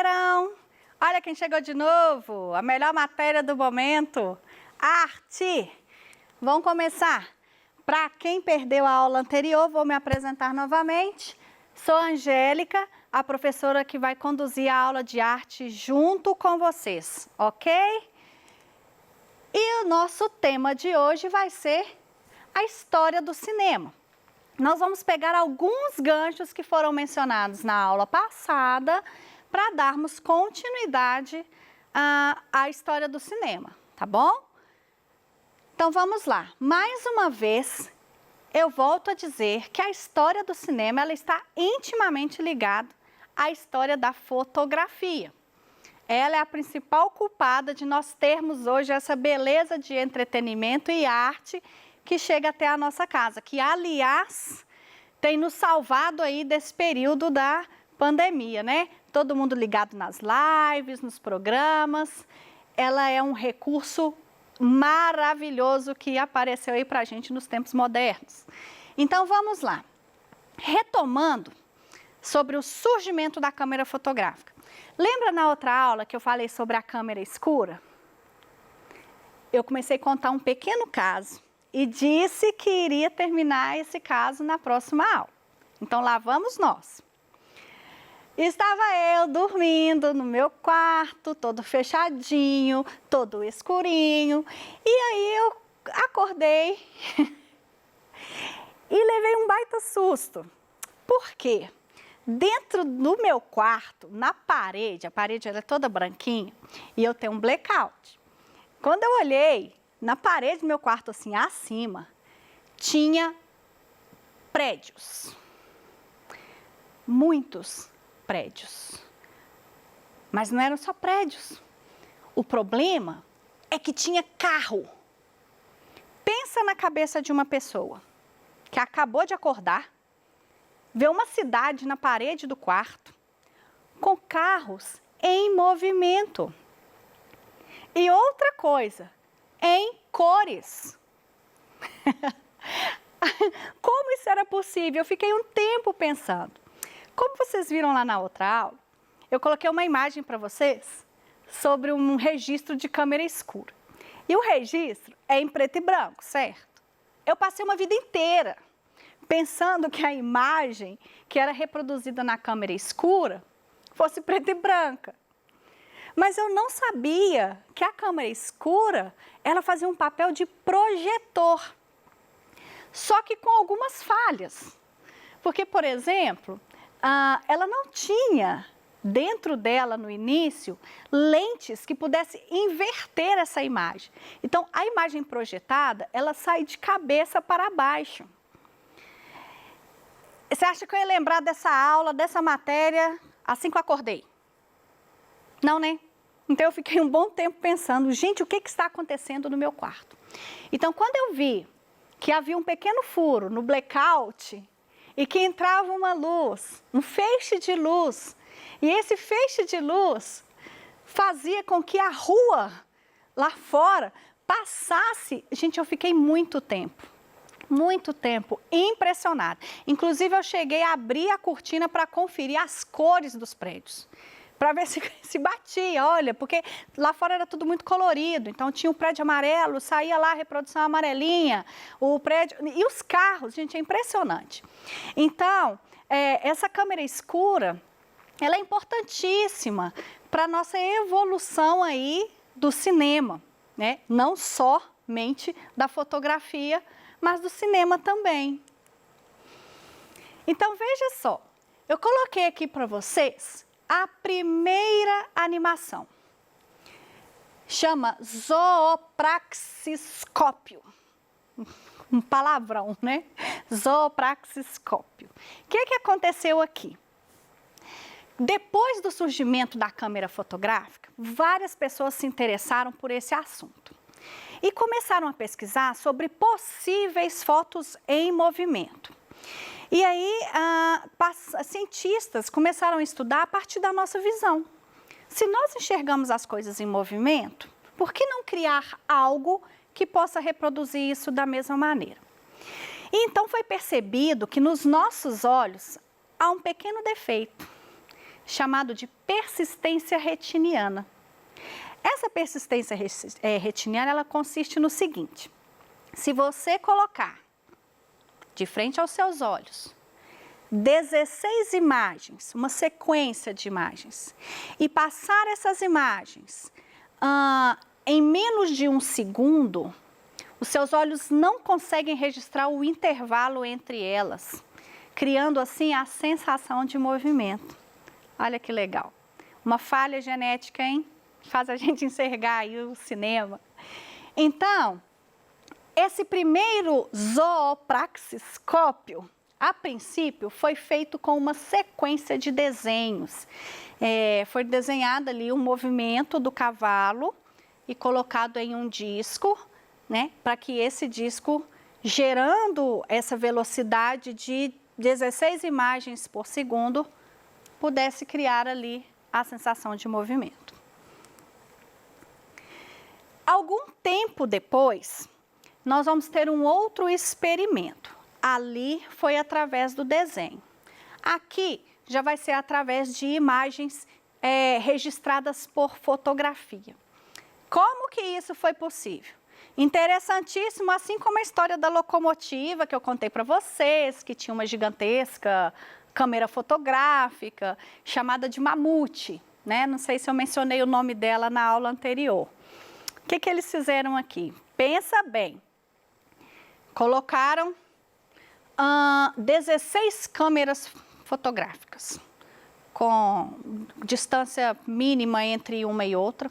chegaram! Olha quem chegou de novo, a melhor matéria do momento, arte! Vamos começar. Para quem perdeu a aula anterior, vou me apresentar novamente. Sou a Angélica, a professora que vai conduzir a aula de arte junto com vocês, ok? E o nosso tema de hoje vai ser a história do cinema. Nós vamos pegar alguns ganchos que foram mencionados na aula passada para darmos continuidade à história do cinema, tá bom? Então vamos lá. Mais uma vez, eu volto a dizer que a história do cinema ela está intimamente ligada à história da fotografia. Ela é a principal culpada de nós termos hoje essa beleza de entretenimento e arte que chega até a nossa casa, que, aliás, tem nos salvado aí desse período da pandemia, né? Todo mundo ligado nas lives, nos programas. Ela é um recurso maravilhoso que apareceu aí pra gente nos tempos modernos. Então, vamos lá. Retomando sobre o surgimento da câmera fotográfica. Lembra na outra aula que eu falei sobre a câmera escura? Eu comecei a contar um pequeno caso e disse que iria terminar esse caso na próxima aula. Então, lá vamos nós. Estava eu dormindo no meu quarto, todo fechadinho, todo escurinho, e aí eu acordei e levei um baita susto. Por quê? Dentro do meu quarto, na parede, a parede ela é toda branquinha, e eu tenho um blackout. Quando eu olhei, na parede do meu quarto, assim, acima, tinha prédios. Muitos prédios. Mas não eram só prédios. O problema é que tinha carro. Pensa na cabeça de uma pessoa que acabou de acordar, vê uma cidade na parede do quarto, com carros em movimento. E outra coisa, em cores. Como isso era possível? Eu fiquei um tempo pensando. Como vocês viram lá na outra aula, eu coloquei uma imagem para vocês sobre um registro de câmera escura. E o registro é em preto e branco, certo? Eu passei uma vida inteira pensando que a imagem que era reproduzida na câmera escura fosse preta e branca. Mas eu não sabia que a câmera escura, ela fazia um papel de projetor. Só que com algumas falhas. Porque, por exemplo, ela não tinha dentro dela, no início, lentes que pudessem inverter essa imagem. Então, a imagem projetada, ela sai de cabeça para baixo. Você acha que eu ia lembrar dessa aula, dessa matéria, assim que eu acordei? Não, né? Então, eu fiquei um bom tempo pensando, gente, o que está acontecendo no meu quarto? Então, quando eu vi que havia um pequeno furo no blackout e que entrava uma luz, um feixe de luz, e esse feixe de luz fazia com que a rua lá fora passasse. Gente, eu fiquei muito tempo impressionada. Inclusive, eu cheguei a abrir a cortina para conferir as cores dos prédios, para ver se batia, olha, porque lá fora era tudo muito colorido, então tinha o prédio amarelo, saía lá a reprodução amarelinha, o prédio, e os carros, gente, é impressionante. Então, essa câmera escura, ela é importantíssima para a nossa evolução aí do cinema, né? Não somente da fotografia, mas do cinema também. Então, veja só, eu coloquei aqui para vocês a primeira animação. Chama zoopraxiscópio. Um palavrão, né? Zoopraxiscópio. O que aconteceu aqui? Depois do surgimento da câmera fotográfica, várias pessoas se interessaram por esse assunto e começaram a pesquisar sobre possíveis fotos em movimento. E aí, cientistas começaram a estudar a partir da nossa visão. Se nós enxergamos as coisas em movimento, por que não criar algo que possa reproduzir isso da mesma maneira? E então foi percebido que nos nossos olhos há um pequeno defeito. chamado de persistência retiniana. Essa persistência retiniana, ela consiste no seguinte: se você colocar de frente aos seus olhos 16 imagens, uma sequência de imagens, e passar essas imagens em menos de 1 segundo, os seus olhos não conseguem registrar o intervalo entre elas, criando assim a sensação de movimento. Olha que legal. Uma falha genética, hein? Faz a gente enxergar aí o cinema. Esse primeiro zoopraxiscópio, a princípio, foi feito com uma sequência de desenhos. Foi desenhado ali o movimento do cavalo e colocado em um disco, né, para que esse disco, gerando essa velocidade de 16 imagens por segundo, pudesse criar ali a sensação de movimento. Algum tempo depois, nós vamos ter um outro experimento. Ali foi através do desenho. Aqui já vai ser através de imagens registradas por fotografia. Como que isso foi possível? Interessantíssimo, assim como a história da locomotiva que eu contei para vocês, que tinha uma gigantesca câmera fotográfica chamada de mamute, né? Não sei se eu mencionei o nome dela na aula anterior. O que eles fizeram aqui? Pensa bem. Colocaram 16 câmeras fotográficas, com distância mínima entre uma e outra,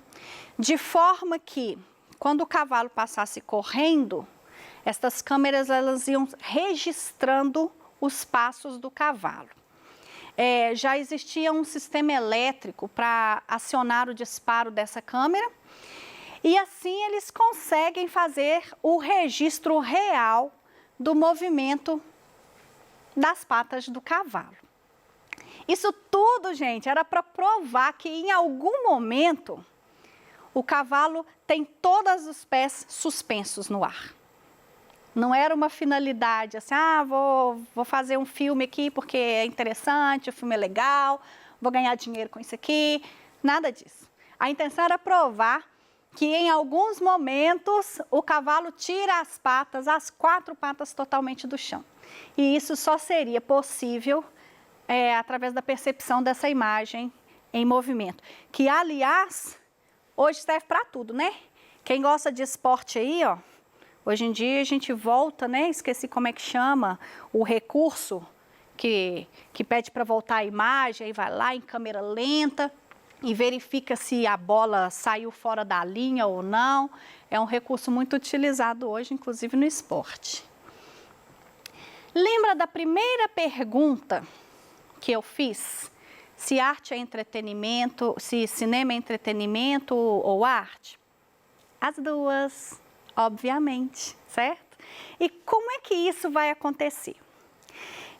de forma que, quando o cavalo passasse correndo, estas câmeras elas iam registrando os passos do cavalo. Já existia um sistema elétrico para acionar o disparo dessa câmera, e assim eles conseguem fazer o registro real do movimento das patas do cavalo. Isso tudo, gente, era para provar que em algum momento o cavalo tem todos os pés suspensos no ar. Não era uma finalidade assim, vou fazer um filme aqui porque é interessante, o filme é legal, vou ganhar dinheiro com isso aqui, nada disso. A intenção era provar que em alguns momentos o cavalo tira as 4 patas totalmente do chão. E isso só seria possível através da percepção dessa imagem em movimento. Que, aliás, hoje serve para tudo, né? Quem gosta de esporte aí, ó, hoje em dia a gente volta, né? Esqueci como é que chama, o recurso que pede para voltar a imagem, aí vai lá em câmera lenta e verifica se a bola saiu fora da linha ou não. É um recurso muito utilizado hoje, inclusive no esporte. Lembra da primeira pergunta que eu fiz? Se arte é entretenimento, se cinema é entretenimento ou arte? As duas, obviamente, certo? E como é que isso vai acontecer?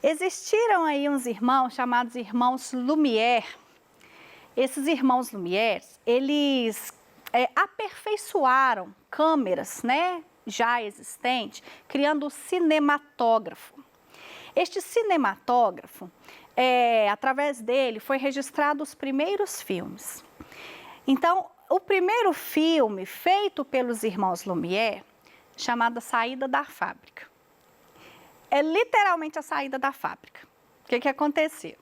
Existiram aí uns irmãos chamados irmãos Lumière. Esses irmãos Lumière, eles aperfeiçoaram câmeras, né, já existentes, criando o cinematógrafo. Este cinematógrafo, através dele, foi registrado os primeiros filmes. Então, o primeiro filme feito pelos irmãos Lumière, chamado A Saída da Fábrica. É literalmente a saída da fábrica. O que aconteceu?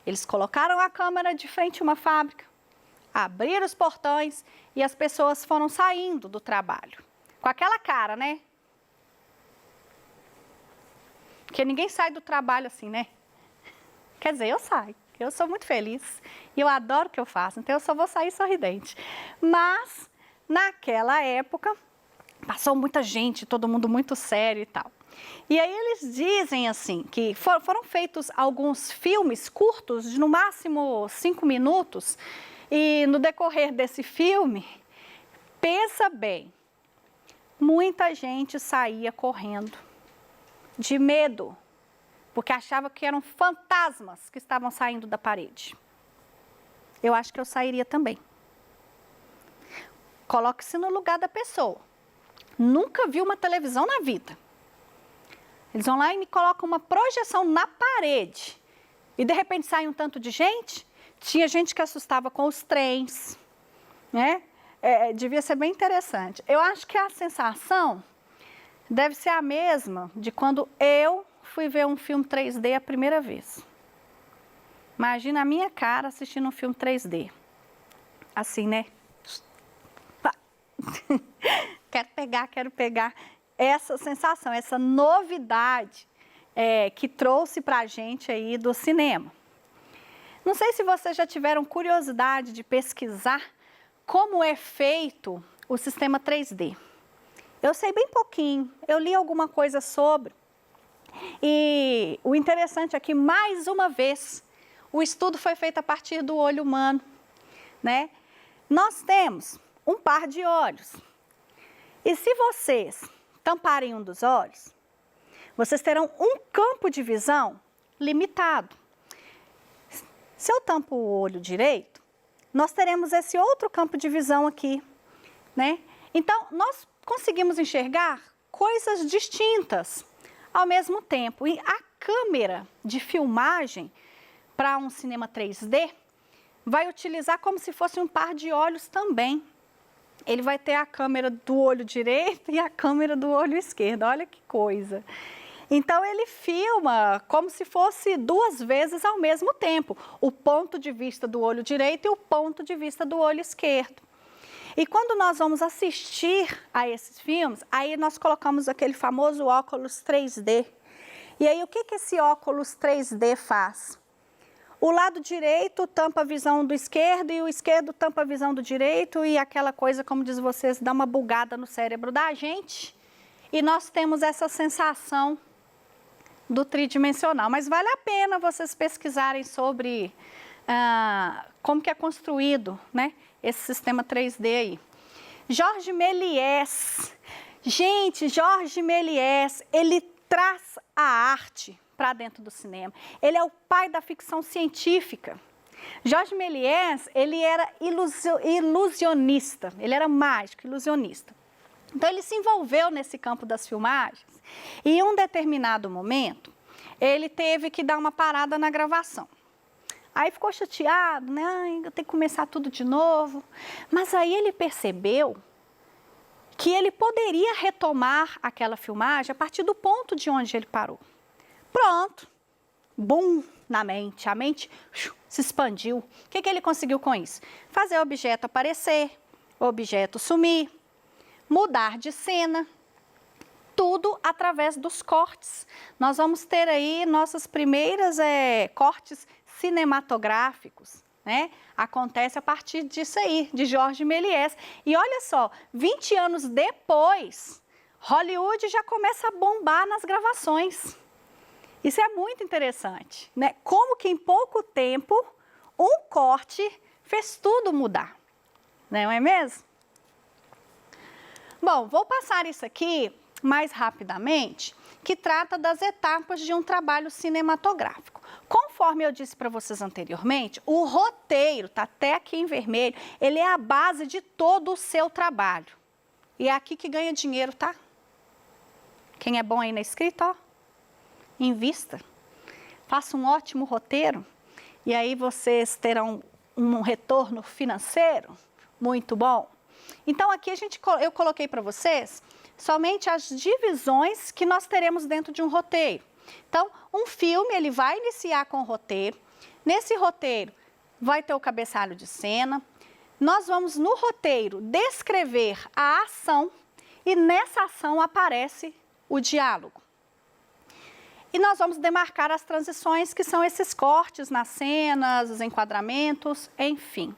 Eles colocaram a câmera de frente a uma fábrica, abriram os portões e as pessoas foram saindo do trabalho. Com aquela cara, né? Porque ninguém sai do trabalho assim, né? Quer dizer, eu saio. Eu sou muito feliz e eu adoro o que eu faço, então eu só vou sair sorridente. Mas, naquela época, passou muita gente, todo mundo muito sério e tal. E aí eles dizem assim, que foram feitos alguns filmes curtos, de no máximo 5 minutos, e no decorrer desse filme, pensa bem, muita gente saía correndo, de medo, porque achava que eram fantasmas que estavam saindo da parede. Eu acho que eu sairia também. Coloque-se no lugar da pessoa. Nunca vi uma televisão na vida. Eles vão lá e me colocam uma projeção na parede. E de repente sai um tanto de gente. Tinha gente que assustava com os trens, né? Devia ser bem interessante. Eu acho que a sensação deve ser a mesma de quando eu fui ver um filme 3D a primeira vez. Imagina a minha cara assistindo um filme 3D. Assim, né? Quero pegar essa sensação, essa novidade que trouxe pra gente aí do cinema. Não sei se vocês já tiveram curiosidade de pesquisar como é feito o sistema 3D. Eu sei bem pouquinho, eu li alguma coisa sobre. E o interessante é que, mais uma vez, o estudo foi feito a partir do olho humano, né? Nós temos um par de olhos. E se vocês tamparem um dos olhos, vocês terão um campo de visão limitado. Se eu tampo o olho direito, nós teremos esse outro campo de visão aqui, né? Então, nós conseguimos enxergar coisas distintas ao mesmo tempo. E a câmera de filmagem para um cinema 3D vai utilizar como se fosse um par de olhos também. Ele vai ter a câmera do olho direito e a câmera do olho esquerdo. Olha que coisa! Então, ele filma como se fosse duas vezes ao mesmo tempo, o ponto de vista do olho direito e o ponto de vista do olho esquerdo. E quando nós vamos assistir a esses filmes, aí nós colocamos aquele famoso óculos 3D. E aí, o que esse óculos 3D faz? O lado direito tampa a visão do esquerdo e o esquerdo tampa a visão do direito e aquela coisa, como diz vocês, dá uma bugada no cérebro da gente. E nós temos essa sensação do tridimensional. Mas vale a pena vocês pesquisarem sobre como que é construído, né, esse sistema 3D aí. Georges Méliès. Gente, Georges Méliès, ele traz a arte para dentro do cinema. Ele é o pai da ficção científica. Georges Méliès, ele era ilusionista, ele era mágico, ilusionista. Então, ele se envolveu nesse campo das filmagens e, em um determinado momento, ele teve que dar uma parada na gravação. Aí ficou chateado, né? Ai, eu tenho que começar tudo de novo. Mas aí ele percebeu que ele poderia retomar aquela filmagem a partir do ponto de onde ele parou. Pronto, bum, na mente, a mente se expandiu. O que ele conseguiu com isso? Fazer o objeto aparecer, o objeto sumir, mudar de cena, tudo através dos cortes. Nós vamos ter aí nossas primeiras cortes cinematográficos, né? Acontece a partir disso aí, de Georges Méliès. E olha só, 20 anos depois, Hollywood já começa a bombar nas gravações. Isso é muito interessante, né? Como que em pouco tempo um corte fez tudo mudar, não é mesmo? Bom, vou passar isso aqui mais rapidamente, que trata das etapas de um trabalho cinematográfico. Conforme eu disse para vocês anteriormente, o roteiro, tá até aqui em vermelho, ele é a base de todo o seu trabalho. E é aqui que ganha dinheiro, tá? Quem é bom aí na escrita, ó, invista. Faça um ótimo roteiro e aí vocês terão um retorno financeiro muito bom. Então, aqui eu coloquei para vocês somente as divisões que nós teremos dentro de um roteiro. Então, um filme, ele vai iniciar com o roteiro. Nesse roteiro, vai ter o cabeçalho de cena. Nós vamos, no roteiro, descrever a ação e nessa ação aparece o diálogo. E nós vamos demarcar as transições, que são esses cortes nas cenas, os enquadramentos, enfim.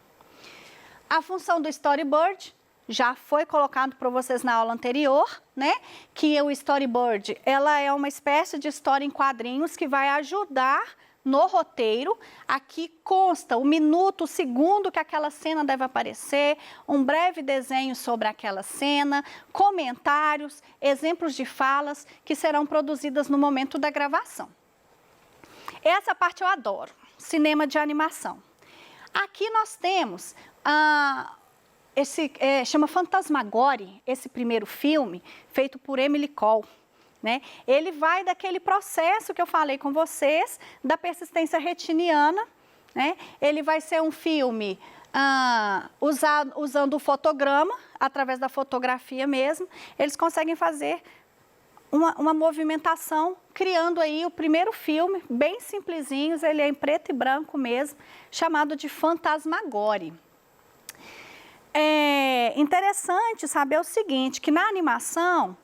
A função do storyboard já foi colocado para vocês na aula anterior, né? Que o storyboard, ela é uma espécie de história em quadrinhos que vai ajudar no roteiro. Aqui consta o minuto, o segundo que aquela cena deve aparecer, um breve desenho sobre aquela cena, comentários, exemplos de falas que serão produzidas no momento da gravação. Essa parte eu adoro, cinema de animação. Aqui nós temos chama Fantasmagoria, esse primeiro filme, feito por Emily Cole, né? Ele vai daquele processo que eu falei com vocês, da persistência retiniana, né? Ele vai ser um filme usando o fotograma, através da fotografia mesmo. Eles conseguem fazer uma movimentação, criando aí o primeiro filme, bem simplesinho, ele é em preto e branco mesmo, chamado de Fantasmagoria. É interessante saber o seguinte, que na animação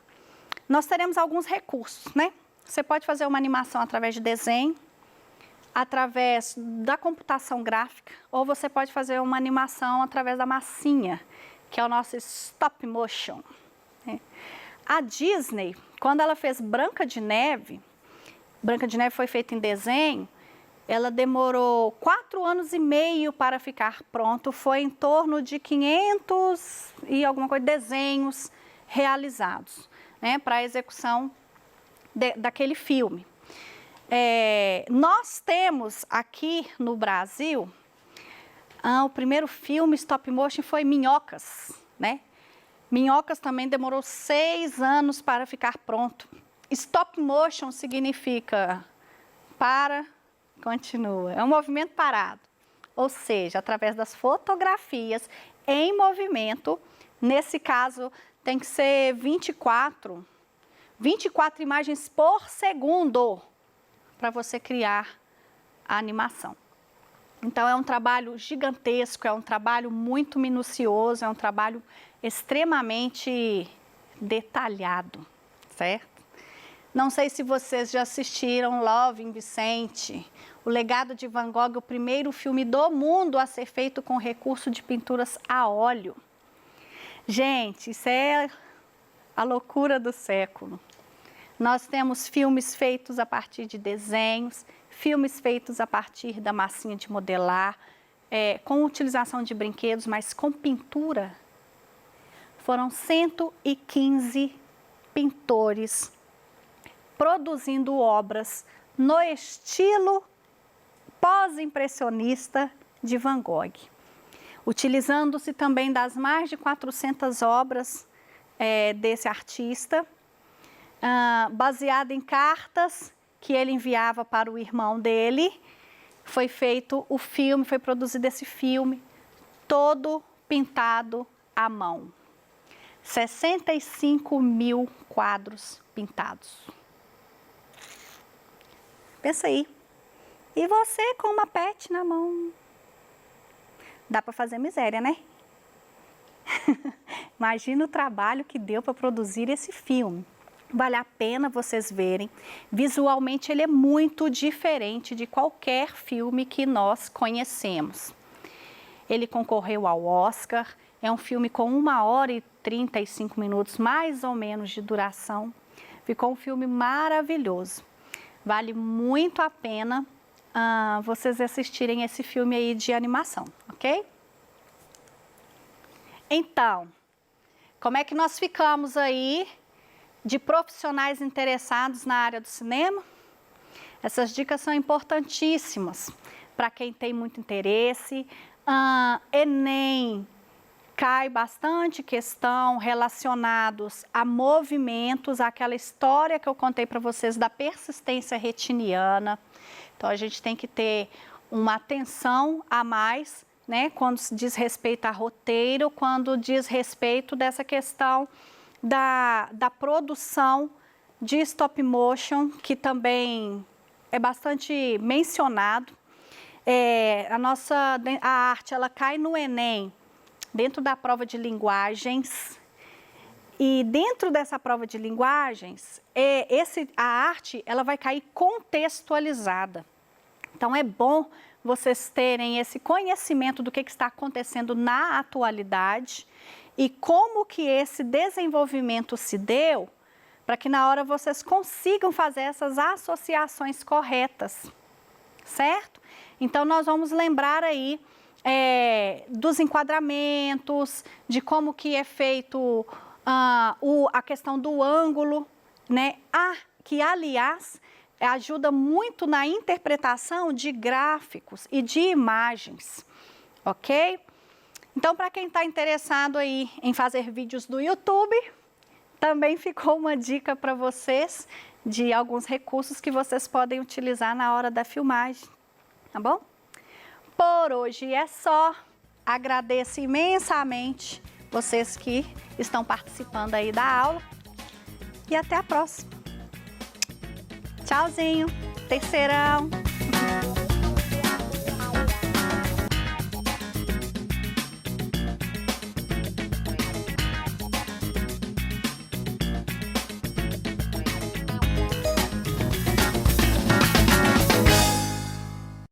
nós teremos alguns recursos, né? Você pode fazer uma animação através de desenho, através da computação gráfica, ou você pode fazer uma animação através da massinha, que é o nosso stop motion, né? A Disney, quando ela fez Branca de Neve foi feita em desenho, ela demorou 4 anos e meio para ficar pronto, foi em torno de 500 e alguma coisa desenhos realizados, né, para a execução daquele filme. Nós temos aqui no Brasil, o primeiro filme stop motion foi Minhocas, né? Minhocas também demorou 6 anos para ficar pronto. Stop motion significa para, continua, é um movimento parado. Ou seja, através das fotografias em movimento, nesse caso tem que ser 24 imagens por segundo para você criar a animação. Então é um trabalho gigantesco, é um trabalho muito minucioso, é um trabalho extremamente detalhado, certo? Não sei se vocês já assistiram Love em Vicente, O Legado de Van Gogh, o primeiro filme do mundo a ser feito com recurso de pinturas a óleo. Gente, isso é a loucura do século. Nós temos filmes feitos a partir de desenhos, filmes feitos a partir da massinha de modelar, com utilização de brinquedos, mas com pintura. Foram 115 pintores produzindo obras no estilo pós-impressionista de Van Gogh, utilizando-se também das mais de 400 obras desse artista, baseado em cartas que ele enviava para o irmão dele. Foi feito o filme, foi produzido esse filme, todo pintado à mão. 65 mil quadros pintados. Pensa aí. E você com uma pet na mão? Dá para fazer miséria, né? Imagina o trabalho que deu para produzir esse filme. Vale a pena vocês verem. Visualmente ele é muito diferente de qualquer filme que nós conhecemos. Ele concorreu ao Oscar, é um filme com 1h e 35 minutos, mais ou menos, de duração. Ficou um filme maravilhoso. Vale muito a pena vocês assistirem esse filme aí de animação, ok? Então, como é que nós ficamos aí de profissionais interessados na área do cinema? Essas dicas são importantíssimas para quem tem muito interesse. Enem cai bastante questão relacionados a movimentos, aquela história que eu contei para vocês da persistência retiniana. Então a gente tem que ter uma atenção a mais, né, quando se diz respeito a roteiro, quando diz respeito dessa questão da produção de stop motion, que também é bastante mencionado. A arte, ela cai no Enem, dentro da prova de linguagens, e dentro dessa prova de linguagens, a arte, ela vai cair contextualizada. Então é bom vocês terem esse conhecimento do que está acontecendo na atualidade e como que esse desenvolvimento se deu, para que na hora vocês consigam fazer essas associações corretas, certo? Então nós vamos lembrar aí dos enquadramentos, de como que é feito a questão do ângulo, né? Que aliás ajuda muito na interpretação de gráficos e de imagens, ok? Então, para quem está interessado aí em fazer vídeos do YouTube, também ficou uma dica para vocês de alguns recursos que vocês podem utilizar na hora da filmagem, tá bom? Por hoje é só. Agradeço imensamente vocês que estão participando aí da aula. E até a próxima. Tchauzinho, terceirão!